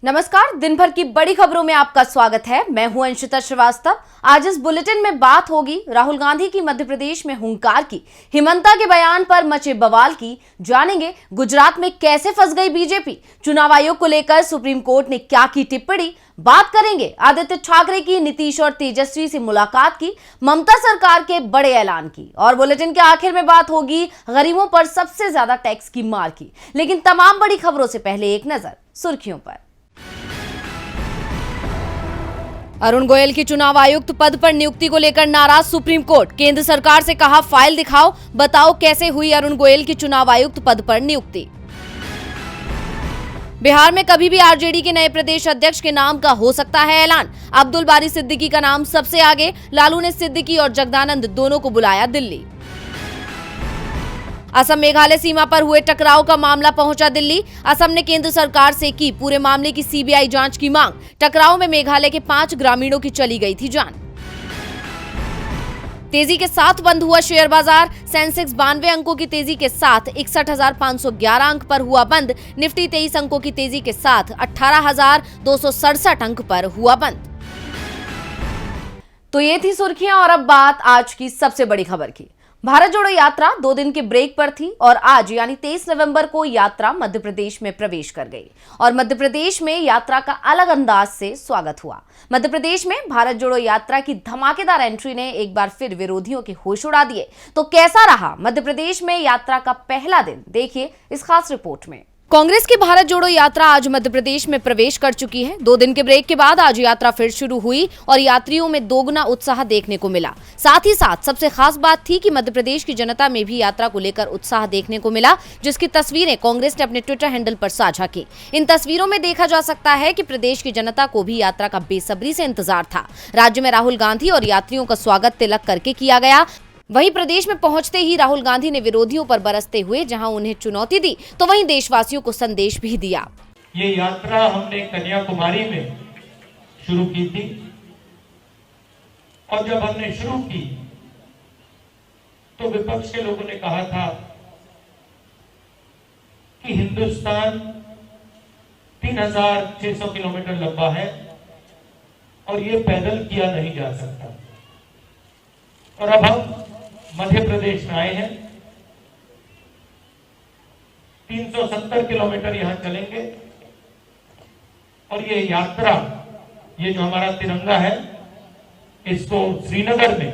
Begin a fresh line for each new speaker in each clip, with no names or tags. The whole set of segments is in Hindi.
नमस्कार, दिन भर की बड़ी खबरों में आपका स्वागत है। मैं हूं अंशिता श्रीवास्तव। आज इस बुलेटिन में बात होगी राहुल गांधी की मध्य प्रदेश में हुंकार की, हिमंता के बयान पर मचे बवाल की, जानेंगे गुजरात में कैसे फंस गई बीजेपी, चुनाव आयोग को लेकर सुप्रीम कोर्ट ने क्या की टिप्पणी, बात करेंगे आदित्य ठाकरे की नीतीश और तेजस्वी से मुलाकात की, ममता सरकार के बड़े ऐलान की, और बुलेटिन के आखिर में बात होगी गरीबों पर सबसे ज्यादा टैक्स की मार की। लेकिन तमाम बड़ी खबरों से पहले एक नजर सुर्खियों पर। अरुण गोयल की चुनाव आयुक्त पद पर नियुक्ति को लेकर नाराज सुप्रीम कोर्ट, केंद्र सरकार से कहा फाइल दिखाओ, बताओ कैसे हुई अरुण गोयल की चुनाव आयुक्त पद पर नियुक्ति। बिहार में कभी भी आरजेडी के नए प्रदेश अध्यक्ष के नाम का हो सकता है ऐलान, अब्दुल बारी सिद्दीकी का नाम सबसे आगे, लालू ने सिद्दीकी और जगदानंद दोनों को बुलाया दिल्ली। असम मेघालय सीमा पर हुए टकराव का मामला पहुंचा दिल्ली, असम ने केंद्र सरकार से की पूरे मामले की सीबीआई जांच की मांग, टकराव में मेघालय के 5 ग्रामीणों की चली गई थी जान। तेजी के साथ बंद हुआ शेयर बाजार, सेंसेक्स 92 अंकों की तेजी के साथ 61,511 अंक पर हुआ बंद, निफ्टी 23 अंकों की तेजी के साथ 18,267 अंक पर हुआ बंद। तो ये थी सुर्खियां और अब बात आज की सबसे बड़ी खबर की। भारत जोड़ो यात्रा 2 दिन के ब्रेक पर थी और आज यानी 23 नवंबर को यात्रा मध्य प्रदेश में प्रवेश कर गई और मध्य प्रदेश में यात्रा का अलग अंदाज से स्वागत हुआ। मध्य प्रदेश में भारत जोड़ो यात्रा की धमाकेदार एंट्री ने एक बार फिर विरोधियों के होश उड़ा दिए। तो कैसा रहा मध्य प्रदेश में यात्रा का पहला दिन, देखिए इस खास रिपोर्ट में। कांग्रेस की भारत जोड़ो यात्रा आज मध्य प्रदेश में प्रवेश कर चुकी है। 2 दिन के ब्रेक के बाद आज यात्रा फिर शुरू हुई और यात्रियों में दोगुना उत्साह देखने को मिला। साथ ही साथ सबसे खास बात थी कि मध्य प्रदेश की जनता में भी यात्रा को लेकर उत्साह देखने को मिला, जिसकी तस्वीरें कांग्रेस ने अपने ट्विटर हैंडल पर साझा की। इन तस्वीरों में देखा जा सकता है कि प्रदेश की जनता को भी यात्रा का बेसब्री से इंतजार था। राज्य में राहुल गांधी और यात्रियों का स्वागत तिलक करके किया गया। वहीं प्रदेश में पहुंचते ही राहुल गांधी ने विरोधियों पर बरसते हुए जहां उन्हें चुनौती दी, तो वहीं देशवासियों को संदेश भी दिया।
ये यात्रा हमने कन्याकुमारी में शुरू की थी और जब हमने शुरू की तो विपक्ष के लोगों ने कहा था कि हिंदुस्तान 3,600 किलोमीटर लंबा है और ये पैदल किया नहीं जा सकता। और अब हम मध्य प्रदेश में आए हैं, 370 किलोमीटर यहां चलेंगे और ये यात्रा, ये जो हमारा तिरंगा है, इसको श्रीनगर में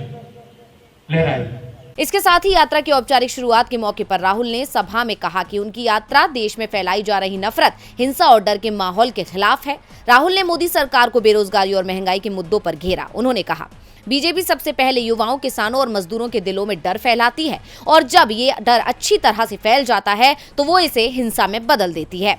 लहराएगी।
इसके साथ ही यात्रा की औपचारिक शुरुआत के मौके पर राहुल ने सभा में कहा कि उनकी यात्रा देश में फैलाई जा रही नफरत, हिंसा और डर के माहौल के खिलाफ है। राहुल ने मोदी सरकार को बेरोजगारी और महंगाई के मुद्दों पर घेरा। उन्होंने कहा, बीजेपी सबसे पहले युवाओं, किसानों और मजदूरों के दिलों में डर फैलाती है और जब ये डर अच्छी तरह से फैल जाता है तो वो इसे हिंसा में बदल देती है।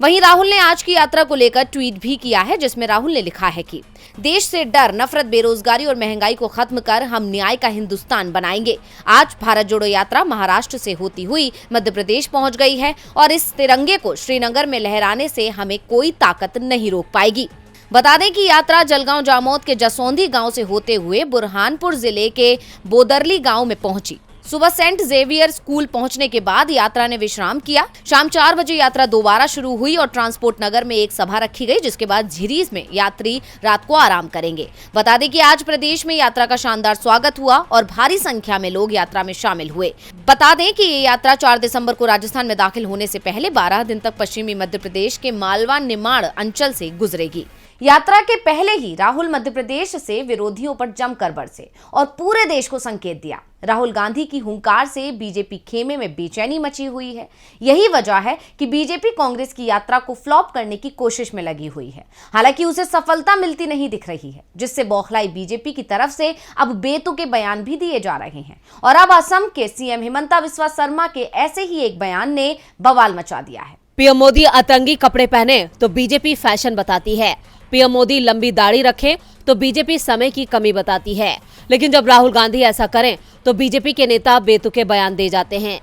वहीं राहुल ने आज की यात्रा को लेकर ट्वीट भी किया है, जिसमें राहुल ने लिखा है कि देश से डर, नफरत, बेरोजगारी और महंगाई को खत्म कर हम न्याय का हिंदुस्तान बनाएंगे। आज भारत जोड़ो यात्रा महाराष्ट्र से होती हुई मध्य प्रदेश पहुंच गई है और इस तिरंगे को श्रीनगर में लहराने से हमें कोई ताकत नहीं रोक पाएगी। बता दें कि यात्रा जलगांव जामोद के जसौंधी गांव से होते हुए बुरहानपुर जिले के बोदरली गांव में पहुंची। सुबह सेंट जेवियर स्कूल पहुंचने के बाद यात्रा ने विश्राम किया। शाम 4 बजे यात्रा दोबारा शुरू हुई और ट्रांसपोर्ट नगर में एक सभा रखी गई, जिसके बाद झिरीज में यात्री रात को आराम करेंगे। बता दें कि आज प्रदेश में यात्रा का शानदार स्वागत हुआ और भारी संख्या में लोग यात्रा में शामिल हुए। बता दें कि ये यात्रा 4 दिसंबर को राजस्थान में दाखिल होने से पहले 12 दिन तक पश्चिमी मध्य प्रदेश के मालवा निमाड़ अंचल से गुजरेगी। यात्रा के पहले ही राहुल मध्य प्रदेश से विरोधियों पर जमकर बरसे और पूरे देश को संकेत दिया। राहुल गांधी की हुंकार से बीजेपी खेमे में बेचैनी मची हुई है। यही वजह है कि बीजेपी कांग्रेस की यात्रा को फ्लॉप करने की कोशिश में लगी हुई है। हालांकि उसे सफलता मिलती नहीं दिख रही है, जिससे बौखलाई बीजेपी की तरफ से अब बेतुके बयान भी दिए जा रहे हैं। और अब असम के सीएम हिमंता बिस्वा शर्मा के ऐसे ही एक बयान ने बवाल मचा दिया है।
पीएम मोदी अतरंगी कपड़े पहने तो बीजेपी फैशन बताती है, पीएम मोदी लंबी दाढ़ी रखें तो बीजेपी समय की कमी बताती है, लेकिन जब राहुल गांधी ऐसा करें तो बीजेपी के नेता बेतुके बयान दे जाते हैं।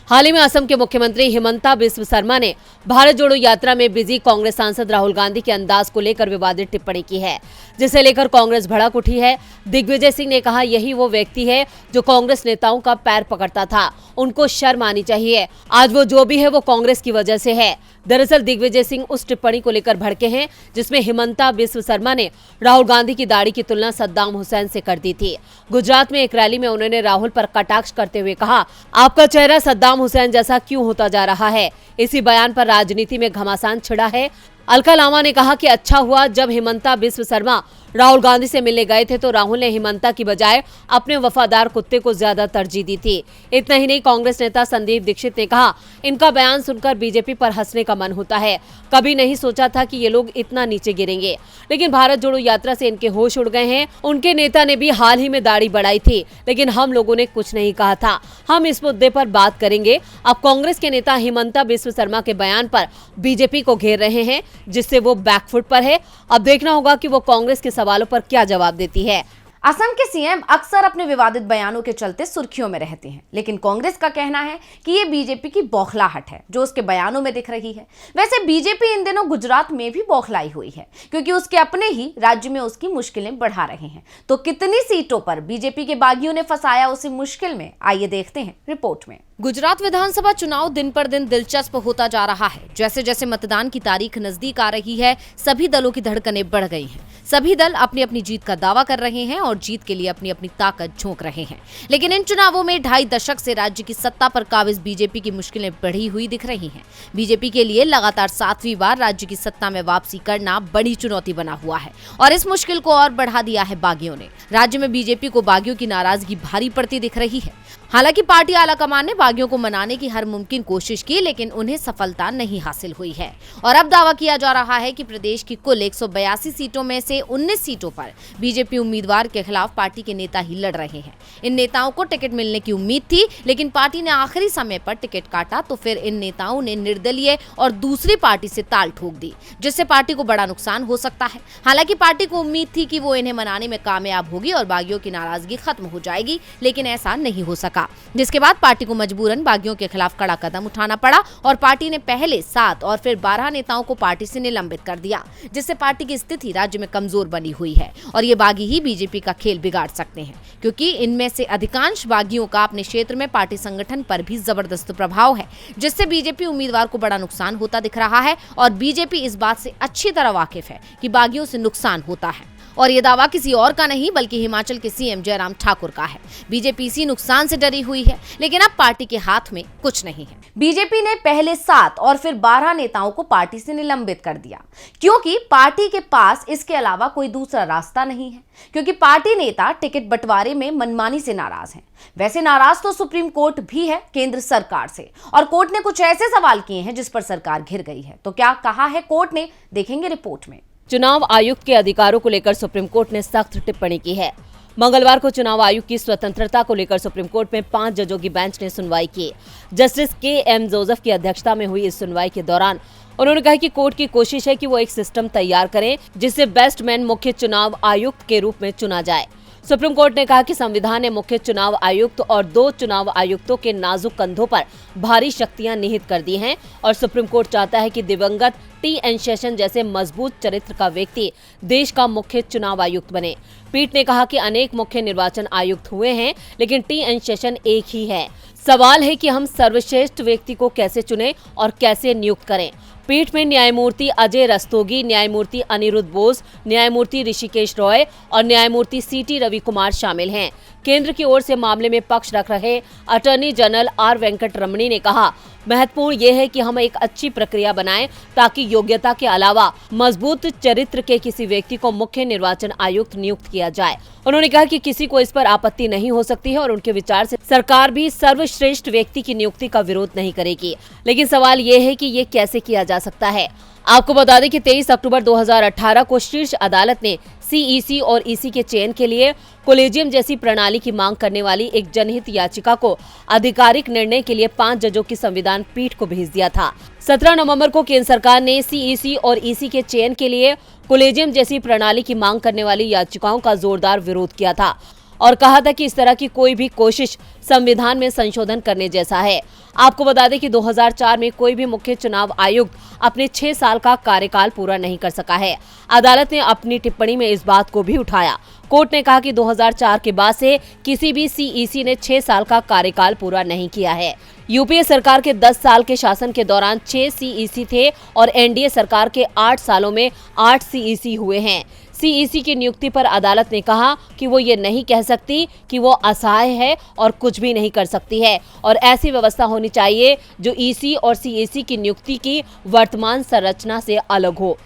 हाल ही में असम के मुख्यमंत्री हिमंता बिस्वा शर्मा ने भारत जोड़ो यात्रा में बिजी कांग्रेस सांसद राहुल गांधी के अंदाज को लेकर विवादित टिप्पणी की है, जिसे लेकर कांग्रेस भड़क उठी है। दिग्विजय सिंह ने कहा, यही वो व्यक्ति है जो कांग्रेस नेताओं का पैर पकड़ता था, उनको शर्म आनी चाहिए। आज वो जो भी है वो कांग्रेस की वजह से है। दरअसल दिग्विजय सिंह उस टिप्पणी को लेकर भड़के हैं जिसमें हिमंता बिस्व शर्मा ने राहुल गांधी की दाढ़ी की तुलना सद्दाम हुसैन से कर दी थी। गुजरात में एक रैली में उन्होंने राहुल पर कटाक्ष करते हुए कहा, आपका चेहरा सद्दाम हुसैन जैसा क्यों होता जा रहा है। इसी बयान पर राजनीति में घमासान छिड़ा है। अलका लामा ने कहा कि अच्छा हुआ जब हिमंता बिस्व शर्मा राहुल गांधी से मिलने गए थे तो राहुल ने हिमंता की बजाय अपने वफादार कुत्ते को ज्यादा तरजीह दी थी। इतना ही नहीं, कांग्रेस नेता संदीप दीक्षित ने कहा, इनका बयान सुनकर बीजेपी पर हंसने का मन होता है। कभी नहीं सोचा था कि ये लोग इतना नीचे गिरेंगे, लेकिन भारत जोड़ो यात्रा से इनके होश उड़ गए हैं। उनके नेता ने भी हाल ही में दाढ़ी बढ़ाई थी, लेकिन हम लोगों ने कुछ नहीं कहा था। हम इस मुद्दे पर बात करेंगे। अब कांग्रेस के नेता हिमंता बिस्व शर्मा के बयान पर बीजेपी को घेर रहे हैं, जिससे वो बैकफुट पर है। अब देखना होगा कि वो कांग्रेस के सवालों पर क्या जवाब देती है।
असम के सीएम अक्सर अपने विवादित बयानों के चलते सुर्खियों में रहते हैं, लेकिन कांग्रेस का कहना है कि ये बीजेपी की बौखलाहट है जो उसके बयानों में दिख रही है। वैसे बीजेपी इन दिनों गुजरात में भी बौखलाई हुई है, क्योंकि उसके अपने ही राज्य में उसकी मुश्किलें बढ़ा रहे हैं। तो कितनी सीटों पर बीजेपी के बागियों ने फंसाया उसे मुश्किल में, आइए देखते हैं रिपोर्ट में। गुजरात विधानसभा चुनाव दिन पर दिन दिलचस्प होता जा रहा है। जैसे जैसे मतदान की तारीख नजदीक आ रही है, सभी दलों की धड़कनें बढ़ गई हैं। सभी दल अपनी अपनी जीत का दावा कर रहे हैं और जीत के लिए अपनी अपनी ताकत झोंक रहे हैं। लेकिन इन चुनावों में 2.5 दशक से राज्य की सत्ता पर काबिज बीजेपी की मुश्किलें बढ़ी हुई दिख रही हैं। बीजेपी के लिए लगातार 7वीं बार राज्य की सत्ता में वापसी करना बड़ी चुनौती बना हुआ है और इस मुश्किल को और बढ़ा दिया है बागियों ने। राज्य में बीजेपी को बागियों की नाराजगी भारी पड़ती दिख रही है। हालांकि पार्टी आलाकमान ने बागियों को मनाने की हर मुमकिन कोशिश की, लेकिन उन्हें सफलता नहीं हासिल हुई है और अब दावा किया जा रहा है कि प्रदेश की कुल 182 सीटों में से 19 सीटों पर बीजेपी उम्मीदवार के खिलाफ पार्टी के नेता ही लड़ रहे हैं। इन नेताओं को टिकट मिलने की उम्मीद थी, लेकिन पार्टी ने आखिरी समय पर टिकट काटा तो फिर इन नेताओं ने निर्दलीय और दूसरी पार्टी से ताल ठोक दी, जिससे पार्टी को बड़ा नुकसान हो सकता है। हालांकि पार्टी को उम्मीद थी कि वो इन्हें मनाने में कामयाब होगी और बागियों की नाराजगी खत्म हो जाएगी, लेकिन ऐसा नहीं हो सका, जिसके बाद पार्टी को मजबूरन बागियों के खिलाफ कड़ा कदम उठाना पड़ा और पार्टी ने पहले 7 और फिर 12 नेताओं को पार्टी से निलंबित कर दिया, जिससे पार्टी की स्थिति राज्य में कमजोर बनी हुई है और ये बागी ही बीजेपी का खेल बिगाड़ सकते हैं, क्योंकि इनमें से अधिकांश बागियों का अपने क्षेत्र में पार्टी संगठन पर भी जबरदस्त प्रभाव है, जिससे बीजेपी उम्मीदवार को बड़ा नुकसान होता दिख रहा है और बीजेपी इस बात से अच्छी तरह वाकिफ है कि बागियों से नुकसान होता है और ये दावा किसी और का नहीं बल्कि हिमाचल के सीएम जयराम ठाकुर का है। बीजेपी इसी नुकसान से डरी हुई है, लेकिन अब पार्टी के हाथ में कुछ नहीं है। बीजेपी ने पहले 7 और फिर 12 नेताओं को पार्टी से निलंबित कर दिया, क्योंकि पार्टी के पास इसके अलावा कोई दूसरा रास्ता नहीं है, क्योंकि पार्टी नेता टिकट बंटवारे में मनमानी से नाराज हैं। वैसे नाराज तो सुप्रीम कोर्ट भी है केंद्र सरकार से, और कोर्ट ने कुछ ऐसे सवाल किए हैं जिस पर सरकार घिर गई है। तो क्या कहा है कोर्ट ने, देखेंगे रिपोर्ट में।
चुनाव आयुक्त के अधिकारों को लेकर सुप्रीम कोर्ट ने सख्त टिप्पणी की है। मंगलवार को चुनाव आयुक्त की स्वतंत्रता को लेकर सुप्रीम कोर्ट में 5 जजों की बेंच ने सुनवाई की। जस्टिस KM जोसेफ की अध्यक्षता में हुई इस सुनवाई के दौरान उन्होंने कहा कि कोर्ट की कोशिश है कि वो एक सिस्टम तैयार करें जिससे बेस्ट मैन मुख्य चुनाव आयुक्त के रूप में चुना जाए। सुप्रीम कोर्ट ने कहा कि संविधान ने मुख्य चुनाव आयुक्त और 2 चुनाव आयुक्तों के नाजुक कंधों पर भारी शक्तियां निहित कर दी हैं और सुप्रीम कोर्ट चाहता है कि दिवंगत TN शेषन जैसे मजबूत चरित्र का व्यक्ति देश का मुख्य चुनाव आयुक्त बने। पीठ ने कहा कि अनेक मुख्य निर्वाचन आयुक्त हुए हैं, लेकिन TN शेषन एक ही है। सवाल है कि हम सर्वश्रेष्ठ व्यक्ति को कैसे चुनें और कैसे नियुक्त करें। पीठ में न्यायमूर्ति अजय रस्तोगी, न्यायमूर्ति अनिरुद्ध बोस, न्यायमूर्ति ऋषिकेश रॉय और न्यायमूर्ति CT रवि कुमार शामिल हैं। केंद्र की ओर से मामले में पक्ष रख रहे अटॉर्नी जनरल R वेंकट रमणी ने कहा, महत्वपूर्ण यह है कि हम एक अच्छी प्रक्रिया बनाएं ताकि योग्यता के अलावा मजबूत चरित्र के किसी व्यक्ति को मुख्य निर्वाचन आयुक्त नियुक्त किया जाए। उन्होंने कहा कि किसी को इस पर आपत्ति नहीं हो सकती है और उनके विचार से सरकार भी सर्वश्रेष्ठ व्यक्ति की नियुक्ति का विरोध नहीं करेगी, लेकिन सवाल ये है कि ये कैसे किया जा सकता है। आपको बता दें कि 23 अक्टूबर 2018 को शीर्ष अदालत ने CEC और EC के चयन के लिए कोलेजियम जैसी प्रणाली की मांग करने वाली एक जनहित याचिका को आधिकारिक निर्णय के लिए 5 जजों की संविधान पीठ को भेज दिया था। 17 नवंबर को केंद्र सरकार ने CEC और EC के चयन के लिए कोलेजियम जैसी प्रणाली की मांग करने वाली याचिकाओं का जोरदार विरोध किया था और कहा था कि इस तरह की कोई भी कोशिश संविधान में संशोधन करने जैसा है। आपको बता दें कि 2004 में कोई भी मुख्य चुनाव आयुक्त अपने 6 साल का कार्यकाल पूरा नहीं कर सका है। अदालत ने अपनी टिप्पणी में इस बात को भी उठाया। कोर्ट ने कहा कि 2004 के बाद से किसी भी सीईसी ने 6 साल का कार्यकाल पूरा नहीं किया है। यूपीए सरकार के 10 साल के शासन के दौरान 6 सीईसी थे और एनडीए सरकार के 8 सालों में 8 सीईसी हुए हैं। सीईसी की नियुक्ति पर अदालत ने कहा कि वो ये नहीं कह सकती कि वो असहाय है और कुछ भी नहीं कर सकती है और ऐसी व्यवस्था होनी चाहिए जो ईसी और सीईसी की नियुक्ति की वर्तमान संरचना से अलग हो।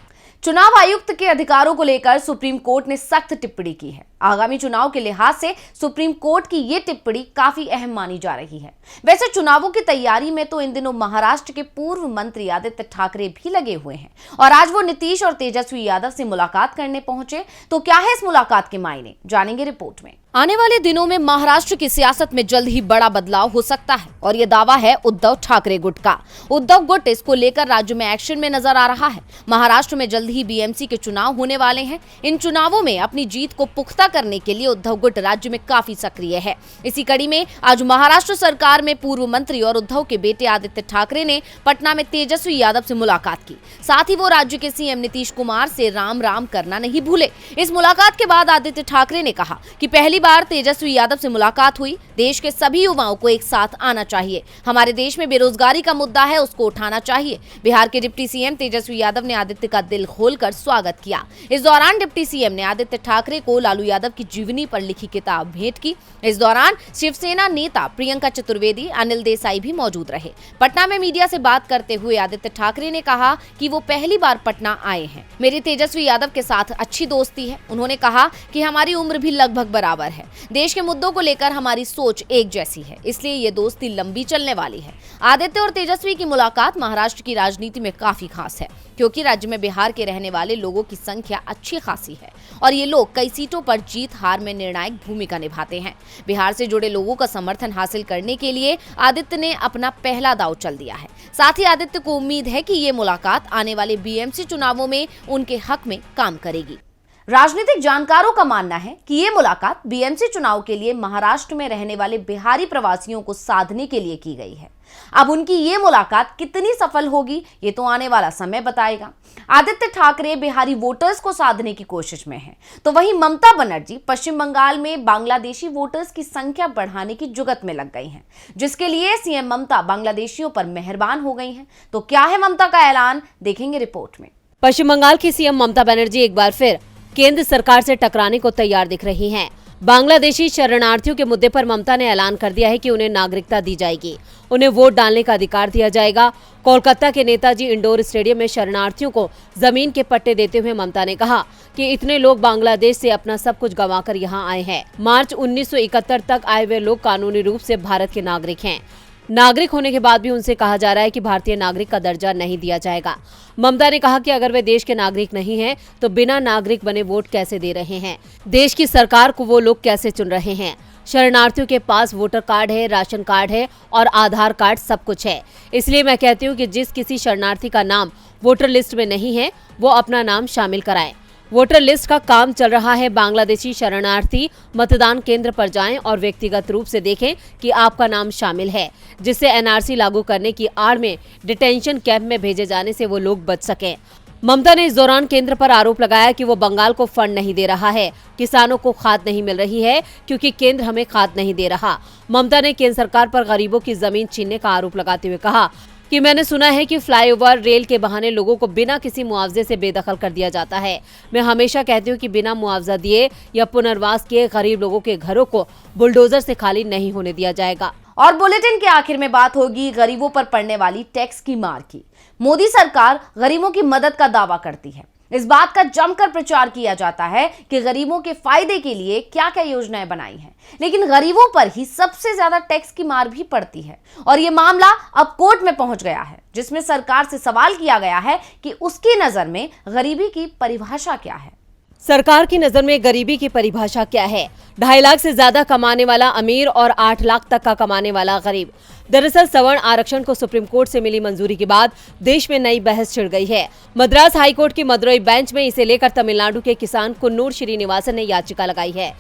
चुनाव आयुक्त के अधिकारों को लेकर सुप्रीम कोर्ट ने सख्त टिप्पणी की है। आगामी चुनाव के लिहाज से सुप्रीम कोर्ट की ये टिप्पणी काफी अहम मानी जा रही है। वैसे चुनावों की तैयारी में तो इन दिनों महाराष्ट्र के पूर्व मंत्री आदित्य ठाकरे भी लगे हुए हैं और आज वो नीतीश और तेजस्वी यादव से मुलाकात करने पहुंचे। तो क्या है इस मुलाकात के मायने, जानेंगे रिपोर्ट में। आने वाले दिनों में महाराष्ट्र की सियासत में जल्द ही बड़ा बदलाव हो सकता है और ये दावा है उद्धव ठाकरे गुट का। उद्धव गुट इसको लेकर राज्य में एक्शन में नजर आ रहा है। महाराष्ट्र में जल्द ही बीएमसी के चुनाव होने वाले हैं। इन चुनावों में अपनी जीत को पुख्ता करने के लिए उद्धव गुट राज्य में काफी सक्रिय है। इसी कड़ी में आज महाराष्ट्र सरकार में पूर्व मंत्री और उद्धव के बेटे आदित्य ठाकरे ने पटना में तेजस्वी यादव से मुलाकात की। साथ ही वो राज्य के सीएम नीतीश कुमार से राम राम करना नहीं भूले। इस मुलाकात के बाद आदित्य ठाकरे ने कहा कि पहली बार तेजस्वी यादव से मुलाकात हुई। देश के सभी युवाओं को एक साथ आना चाहिए। हमारे देश में बेरोजगारी का मुद्दा है, उसको उठाना चाहिए। बिहार के डिप्टी सीएम तेजस्वी यादव ने आदित्य का दिल खोलकर स्वागत किया। इस दौरान डिप्टी सीएम ने आदित्य ठाकरे को लालू यादव की जीवनी पर लिखी किताब भेंट की। इस दौरान शिवसेना नेता प्रियंका चतुर्वेदी, अनिल देसाई भी मौजूद रहे। पटना में मीडिया से बात करते हुए आदित्य ठाकरे ने कहा कि वो पहली बार पटना आए हैं। मेरी तेजस्वी यादव के साथ अच्छी दोस्ती है। उन्होंने कहा कि हमारी उम्र भी लगभग बराबर है। देश के मुद्दों को लेकर हमारी सोच एक जैसी है, इसलिए ये दोस्ती लंबी चलने वाली है। आदित्य और तेजस्वी की मुलाकात महाराष्ट्र की राजनीति में काफी खास है, क्योंकि राज्य में बिहार के रहने वाले लोगों की संख्या अच्छी खासी है और ये लोग कई सीटों पर जीत हार में निर्णायक भूमिका निभाते हैं। बिहार से जुड़े लोगों का समर्थन हासिल करने के लिए आदित्य ने अपना पहला दांव चल दिया है। साथ ही आदित्य को उम्मीद है कि ये मुलाकात आने वाले बीएमसी चुनावों में उनके हक में काम करेगी। राजनीतिक जानकारों का मानना है कि ये मुलाकात बीएमसी चुनाव के लिए महाराष्ट्र में रहने वाले बिहारी प्रवासियों को साधने के लिए की गई है। अब उनकी ये मुलाकात कितनी सफल होगी, ये तो आने वाला समय बताएगा। आदित्य ठाकरे बिहारी वोटर्स को साधने की कोशिश में हैं, तो वहीं ममता बनर्जी पश्चिम बंगाल में बांग्लादेशी वोटर्स की संख्या बढ़ाने की जुगत में लग गई हैं, जिसके लिए सीएम ममता बांग्लादेशियों पर मेहरबान हो गई हैं। तो क्या है ममता का ऐलान, देखेंगे रिपोर्ट में।
पश्चिम बंगाल की सीएम ममता बनर्जी एक बार फिर केंद्र सरकार से टकराने को तैयार दिख रही हैं। बांग्लादेशी शरणार्थियों के मुद्दे पर ममता ने ऐलान कर दिया है कि उन्हें नागरिकता दी जाएगी, उन्हें वोट डालने का अधिकार दिया जाएगा। कोलकाता के नेताजी इंडोर स्टेडियम में शरणार्थियों को जमीन के पट्टे देते हुए ममता ने कहा कि इतने लोग बांग्लादेश से अपना सब कुछ गंवाकर यहाँ आए हैं। मार्च 1971 तक आए हुए लोग कानूनी रूप से भारत के नागरिक हैं। नागरिक होने के बाद भी उनसे कहा जा रहा है कि भारतीय नागरिक का दर्जा नहीं दिया जाएगा। ममता ने कहा कि अगर वे देश के नागरिक नहीं हैं, तो बिना नागरिक बने वोट कैसे दे रहे हैं? देश की सरकार को वो लोग कैसे चुन रहे हैं? शरणार्थियों के पास वोटर कार्ड है, राशन कार्ड है और आधार कार्ड सब कुछ है। इसलिए मैं कहती हूँ कि जिस किसी शरणार्थी का नाम वोटर लिस्ट में नहीं है, वो अपना नाम शामिल कराएं। वोटर लिस्ट का काम चल रहा है। बांग्लादेशी शरणार्थी मतदान केंद्र पर जाएं और व्यक्तिगत रूप से देखें कि आपका नाम शामिल है, जिससे एनआरसी लागू करने की आड़ में डिटेंशन कैंप में भेजे जाने से वो लोग बच सकें। ममता ने इस दौरान केंद्र पर आरोप लगाया कि वो बंगाल को फंड नहीं दे रहा है, किसानों को खाद नहीं मिल रही है क्योंकि केंद्र हमें खाद नहीं दे रहा। ममता ने केंद्र सरकार पर गरीबों की जमीन छीनने का आरोप लगाते हुए कहा कि मैंने सुना है कि फ्लाईओवर रेल के बहाने लोगों को बिना किसी मुआवजे से बेदखल कर दिया जाता है। मैं हमेशा कहती हूँ कि बिना मुआवजा दिए या पुनर्वास किए गरीब लोगों के घरों को बुलडोजर से खाली नहीं होने दिया जाएगा।
और बुलेटिन के आखिर में बात होगी गरीबों पर पड़ने वाली टैक्स की मार की। मोदी सरकार गरीबों की मदद का दावा करती है। इस बात का जमकर प्रचार किया जाता है कि गरीबों के फायदे के लिए क्या क्या योजनाएं बनाई हैं, लेकिन गरीबों पर ही सबसे ज्यादा टैक्स की मार भी पड़ती है। और ये मामला अब कोर्ट में पहुंच गया है, जिसमें सरकार से सवाल किया गया है कि उसकी नजर में गरीबी की परिभाषा क्या है।
सरकार की नजर में गरीबी की परिभाषा क्या है? 2.5 लाख से ज्यादा कमाने वाला अमीर और 8 लाख तक का कमाने वाला गरीब। दरअसल सवर्ण आरक्षण को सुप्रीम कोर्ट से मिली मंजूरी के बाद देश में नई बहस छिड़ गई है। मद्रास हाईकोर्ट की मदुरई बेंच में इसे लेकर तमिलनाडु के किसान कुन्नूर श्रीनिवासन ने याचिका लगाई है।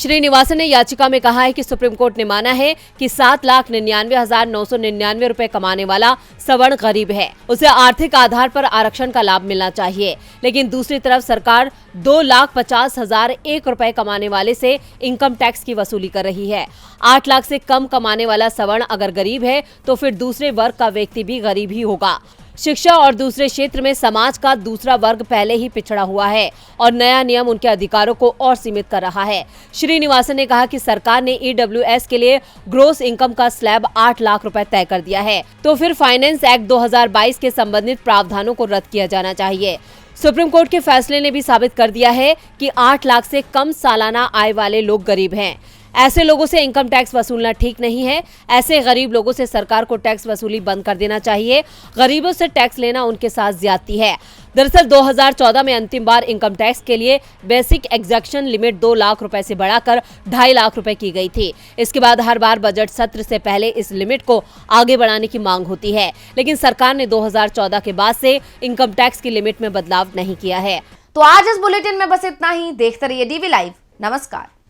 श्रीनिवासन ने याचिका में कहा है कि सुप्रीम कोर्ट ने माना है कि 7,99,999 रुपए कमाने वाला सवर्ण गरीब है, उसे आर्थिक आधार पर आरक्षण का लाभ मिलना चाहिए। लेकिन दूसरी तरफ सरकार 2,50,001 रुपए कमाने वाले से इनकम टैक्स की वसूली कर रही है। 8 लाख से कम कमाने वाला सवर्ण अगर गरीब है तो फिर दूसरे वर्ग का व्यक्ति भी गरीब ही होगा। शिक्षा और दूसरे क्षेत्र में समाज का दूसरा वर्ग पहले ही पिछड़ा हुआ है और नया नियम उनके अधिकारों को और सीमित कर रहा है। श्रीनिवासन ने कहा कि सरकार ने ईडब्ल्यूएस के लिए ग्रोस इनकम का स्लैब 8 लाख रुपए तय कर दिया है, तो फिर फाइनेंस एक्ट 2022 के संबंधित प्रावधानों को रद्द किया जाना चाहिए। सुप्रीम कोर्ट के फैसले ने भी साबित कर दिया है कि 8 लाख से कम सालाना आय वाले लोग गरीब हैं। ऐसे लोगों से इनकम टैक्स वसूलना ठीक नहीं है। ऐसे गरीब लोगों से सरकार को टैक्स वसूली बंद कर देना चाहिए। गरीबों से टैक्स लेना उनके साथ ज्यादती है। दरअसल 2014 में अंतिम बार इनकम टैक्स के लिए बेसिक एग्जैक्शन लिमिट 2 लाख रुपए से बढ़ाकर 2.5 लाख रुपए की गई थी। इसके बाद हर बार बजट सत्र से पहले इस लिमिट को आगे बढ़ाने की मांग होती है, लेकिन सरकार ने 2014 के बाद से इनकम टैक्स की लिमिट में बदलाव नहीं किया है।
तो आज इस बुलेटिन में बस इतना ही। देखते रहिए डीवी लाइव। नमस्कार।